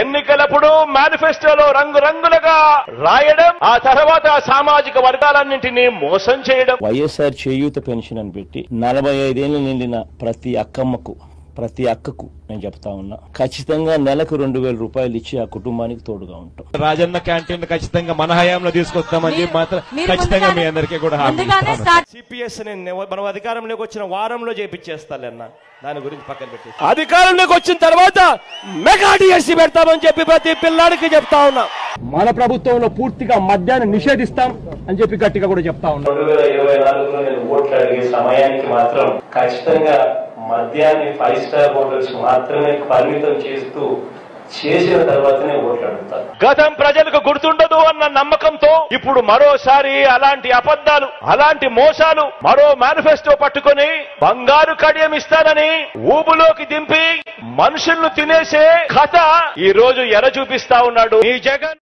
ఎన్నికలప్పుడు మేనిఫెస్టోలో రంగురంగులుగా రాయడం, ఆ తర్వాత సామాజిక వర్గాలన్నింటినీ మోసం చేయడం. వైఎస్ఆర్ చేయూత పెన్షన్ అని పెట్టి 45 ఏళ్లు నిండిన ప్రతి అక్కకు నేను చెప్తా ఉన్నా, ఖచ్చితంగా నెలకు 2000 రూపాయలు ఇచ్చి ఆ కుటుంబానికి తోడుగా ఉంటాం. రాజన్న క్యాంటీన్ ఖచ్చితంగా మన హయాంలో తీసుకొస్తామని చెప్పి మాత్రం ఖచ్చితంగా మీ అందరికీ కూడా సిపిఎస్ మనం అధికారంలోకి వచ్చిన వారంలో చేపించేస్తాలన్నా, దాని గురించి పక్కన పెట్టి అధికారంలోకి వచ్చిన తర్వాత మెగా డిఎస్సీ పెడతామని చెప్పి ప్రతి పిల్లాడికి చెప్తా ఉన్నా. మన ప్రభుత్వంలో పూర్తిగా మద్యాన్ని నిషేధిస్తాం అని చెప్పి గట్టిగా కూడా చెప్తా ఉన్నా. 2024లో నేను ఓట్లు అడిగే సమయానికి మాత్రం ఖచ్చితంగా మద్యాన్ని 5 స్టార్ హోటల్స్ మాత్రమే పరిమితం చేసిన తర్వాతనే ఓట్లు అడుగుతారు. గతం ప్రజలకు గుర్తుండదు అన్న నమ్మకంతో ఇప్పుడు మరోసారి అలాంటి అబద్ధాలు, అలాంటి మోసాలు, మరో మేనిఫెస్టో పట్టుకొని బంగారు కడియం ఇస్తానని ఊబులోకి దింపి మనుషులను తినేసే కథ ఈ రోజు ఎర చూపిస్తా ఉన్నాడు ఈ జగన్.